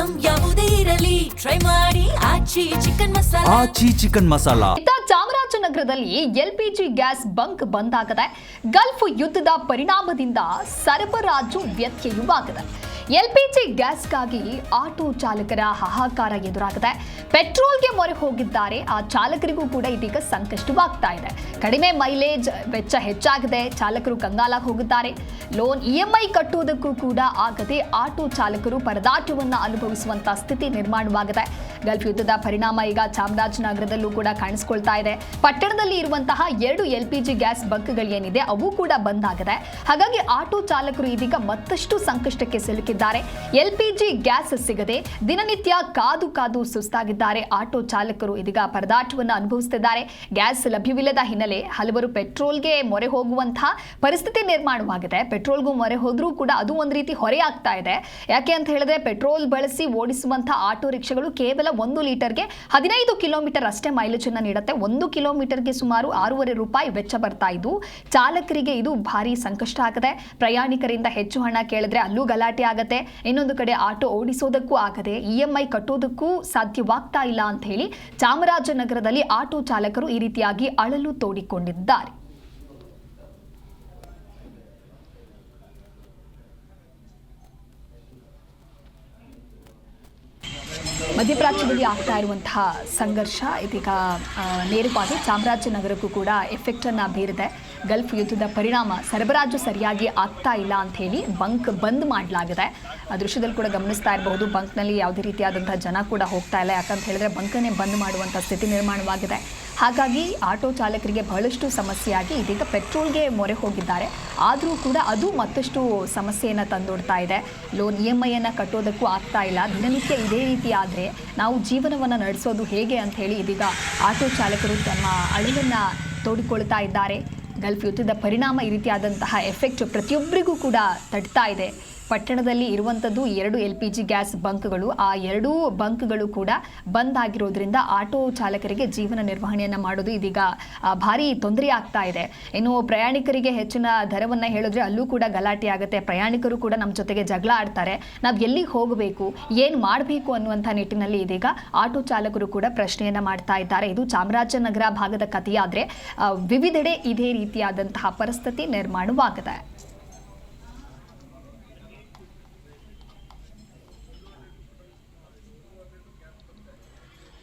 Item ಯಾವುದೇ ಇರಲಿ try ಮಾಡಿ ಆಚಿ ಚಿಕನ್ ಮಸಾಲಾ. ಆಚಿ ಚಿಕನ್ ಮಸಾಲಾ. ಚಾಮರಾಜನಗರದಲ್ಲಿ ಎಲ್ಪಿಜಿ ಗ್ಯಾಸ್ ಬಂಕ್ ಬಂದ್ ಆಗಿದೆ. ಗಲ್ಫ್ ಯುದ್ಧದ ಪರಿಣಾಮದಿಂದ ಸರಬರಾಜು ವ್ಯತ್ಯಯವಾಗಿದೆ. ಎಲ್ಪಿಜಿ ಗ್ಯಾಸ್ಗಾಗಿ ಆಟೋ ಚಾಲಕರ ಹಾಹಾಕಾರ ಎದುರಾಗಿದೆ. ಪೆಟ್ರೋಲ್ಗೆ ಮೊರೆ ಹೋಗಿದ್ದಾರೆ. ಆ ಚಾಲಕರಿಗೂ ಕೂಡ ಇದೀಗ ಸಂಕಷ್ಟವಾಗ್ತಾ ಇದೆ. ಕಡಿಮೆ ಮೈಲೇಜ್, ವೆಚ್ಚ ಹೆಚ್ಚಾಗಿದೆ. ಚಾಲಕರು ಕಂಗಾಲಾಗಿ ಹೋಗಿದ್ದಾರೆ. ಲೋನ್ ಇಎಂಐ ಕಟ್ಟುವುದಕ್ಕೂ ಕೂಡ ಆಗದೆ ಆಟೋ ಚಾಲಕರು ಪರದಾಟವನ್ನು ಅನುಭವಿಸುವಂತಹ ಸ್ಥಿತಿ ನಿರ್ಮಾಣವಾಗಿದೆ. ಗಲ್ಫ್ ಯುದ್ಧದ ಪರಿಣಾಮ ಈಗ ಚಾಮರಾಜನಗರದಲ್ಲೂ ಕೂಡ ಕಾಣಿಸಿಕೊಳ್ತಾ ಇದೆ. ಪಟ್ಟಣದಲ್ಲಿ ಇರುವಂತಹ 2 ಎಲ್ಪಿಜಿ ಗ್ಯಾಸ್ ಬಂಕ್ಗಳೇನಿದೆ ಅವು ಕೂಡ ಬಂದ್ ಆಗಿದೆ. ಹಾಗಾಗಿ ಆಟೋ ಚಾಲಕರು ಇದೀಗ ಮತ್ತಷ್ಟು ಸಂಕಷ್ಟಕ್ಕೆ ಸಿಲುಕಿದ್ದಾರೆ. ಎಲ್ಪಿಜಿ ಗ್ಯಾಸ್ ಸಿಗದೆ ದಿನನಿತ್ಯ ಕಾದು ಕಾದು ಸುಸ್ತಾಗಿದ್ದಾರೆ. ಆಟೋ ಚಾಲಕರು ಇದೀಗ ಪರದಾಟವನ್ನು ಅನುಭವಿಸುತ್ತಿದ್ದಾರೆ. ಗ್ಯಾಸ್ ಲಭ್ಯವಿಲ್ಲದ ಹಿನ್ನೆಲೆ ಹಲವರು ಪೆಟ್ರೋಲ್ಗೆ ಮೊರೆ ಹೋಗುವಂತಹ ಪರಿಸ್ಥಿತಿ ನಿರ್ಮಾಣವಾಗಿದೆ. ಪೆಟ್ರೋಲ್ಗೂ ಮೊರೆ ಹೋದ್ರೂ ಕೂಡ ಅದು ಒಂದು ರೀತಿ ಹೊರೆಯಾಗ್ತಾ ಇದೆ. ಯಾಕೆ ಅಂತ ಹೇಳಿದ್ರೆ ಪೆಟ್ರೋಲ್ ಬಳಸಿ ಓಡಿಸುವಂತಹ ಆಟೋ ರಿಕ್ಷಾಗಳು ಕೇವಲ 1 ಲೀಟರ್ಗೆ 15 ಕಿಲೋಮೀಟರ್ ಅಷ್ಟೇ ಮೈಲೇಜ್ ಅನ್ನು ನೀಡುತ್ತೆ. 1 ಕಿಲೋಮೀಟರ್ಗೆ ಸುಮಾರು 6.5 ರೂಪಾಯಿ ವೆಚ್ಚ ಬರ್ತಾ ಇದ್ದು ಚಾಲಕರಿಗೆ ಇದು ಭಾರಿ ಸಂಕಷ್ಟ ಆಗಿದೆ. ಪ್ರಯಾಣಿಕರಿಂದ ಹೆಚ್ಚು ಹಣ ಕೇಳಿದ್ರೆ ಅಲ್ಲೂ ಗಲಾಟೆ ಆಗತ್ತೆ. ಇನ್ನೊಂದು ಕಡೆ ಆಟೋ ಓಡಿಸೋದಕ್ಕೂ ಆಗದೆ ಇಎಂಐ ಕಟ್ಟೋದಕ್ಕೂ ಸಾಧ್ಯವಾಗ್ತಾ ಇಲ್ಲ ಅಂತ ಹೇಳಿ ಚಾಮರಾಜನಗರದಲ್ಲಿ ಆಟೋ ಚಾಲಕರು ಈ ರೀತಿಯಾಗಿ ಅಳಲು ತೋಡಿಕೊಂಡಿದ್ದಾರೆ. ಮಧ್ಯಪ್ರಾಚ್ಯದಲ್ಲಿ ಆಗ್ತಾ ಇರುವಂತಹ ಸಂಘರ್ಷ ಇದೀಗ ನೇರವಾಗಿ ಚಾಮರಾಜನಗರಕ್ಕೂ ಕೂಡ ಎಫೆಕ್ಟ್ ಅನ್ನ ಬೀರಿದೆ. ಗಲ್ಫ್ ಯುದ್ಧದ ಪರಿಣಾಮ ಸರಬರಾಜು ಸರಿಯಾಗಿ ಆಗ್ತಾ ಇಲ್ಲ ಅಂತ ಹೇಳಿ ಬಂಕ್ ಬಂದ್ ಮಾಡಲಾಗಿದೆ. ಆ ದೃಶ್ಯದಲ್ಲಿ ಕೂಡ ಗಮನಿಸ್ತಾ ಇರಬಹುದು. ಬಂಕ್ನಲ್ಲಿ ಯಾವುದೇ ರೀತಿಯಾದಂತಹ ಜನ ಕೂಡ ಹೋಗ್ತಾ ಇಲ್ಲ. ಯಾಕಂತ ಹೇಳಿದ್ರೆ ಬಂಕನ್ನೇ ಬಂದ್ ಮಾಡುವಂಥ ಸ್ಥಿತಿ ನಿರ್ಮಾಣವಾಗಿದೆ. ಹಾಗಾಗಿ ಆಟೋ ಚಾಲಕರಿಗೆ ಬಹಳಷ್ಟು ಸಮಸ್ಯೆಯಾಗಿ ಇದೀಗ ಪೆಟ್ರೋಲ್ಗೆ ಮೊರೆ ಹೋಗಿದ್ದಾರೆ. ಆದರೂ ಕೂಡ ಅದು ಮತ್ತಷ್ಟು ಸಮಸ್ಯೆಯನ್ನು ತಂದೊಡ್ತಾ ಇದೆ. ಲೋನ್ ಇಎಂಐಯನ್ನು ಕಟ್ಟೋದಕ್ಕೂ ಆಗ್ತಾ ಇಲ್ಲ. ದಿನನಿತ್ಯ ಇದೇ ರೀತಿ ಆದರೆ ನಾವು ಜೀವನವನ್ನು ನಡೆಸೋದು ಹೇಗೆ ಅಂತ ಹೇಳಿ ಇದೀಗ ಆಟೋ ಚಾಲಕರು ತಮ್ಮ ಅಳಲನ್ನು ತೋಡಿಕೊಳ್ತಾ ಇದ್ದಾರೆ. ಗಲ್ಫ್ ಯುದ್ಧದ ಪರಿಣಾಮ ಈ ರೀತಿಯಾದಂತಹ ಎಫೆಕ್ಟ್ ಪ್ರತಿಯೊಬ್ಬರಿಗೂ ಕೂಡ ತಡ್ತಾ ಇದೆ. ಪಟ್ಟಣದಲ್ಲಿ ಇರುವಂಥದ್ದು 2 ಎಲ್ಪಿಜಿ ಗ್ಯಾಸ್ ಬಂಕ್ಗಳು. ಆ 2 ಬಂಕ್ಗಳು ಕೂಡ ಬಂದ್ ಆಗಿರೋದ್ರಿಂದ ಆಟೋ ಚಾಲಕರಿಗೆ ಜೀವನ ನಿರ್ವಹಣೆಯನ್ನು ಮಾಡೋದು ಇದೀಗ ಭಾರಿ ತೊಂದರೆ ಆಗ್ತಾ ಇದೆ. ಇನ್ನು ಪ್ರಯಾಣಿಕರಿಗೆ ಹೆಚ್ಚಿನ ದರವನ್ನು ಹೇಳಿದ್ರೆ ಅಲ್ಲೂ ಕೂಡ ಗಲಾಟೆ ಆಗುತ್ತೆ. ಪ್ರಯಾಣಿಕರು ಕೂಡ ನಮ್ಮ ಜೊತೆಗೆ ಜಗಳ ಆಡ್ತಾರೆ. ನಾವು ಎಲ್ಲಿಗೆ ಹೋಗಬೇಕು, ಏನು ಮಾಡಬೇಕು ಅನ್ನುವಂಥ ನಿಟ್ಟಿನಲ್ಲಿ ಇದೀಗ ಆಟೋ ಚಾಲಕರು ಕೂಡ ಪ್ರಶ್ನೆಯನ್ನು ಮಾಡ್ತಾ ಇದ್ದಾರೆ. ಇದು ಚಾಮರಾಜನಗರ ಭಾಗದ ಕಥೆಯಾದರೆ ವಿವಿಧೆಡೆ ಇದೇ ರೀತಿಯಾದಂತಹ ಪರಿಸ್ಥಿತಿ ನಿರ್ಮಾಣವಾಗಿದೆ.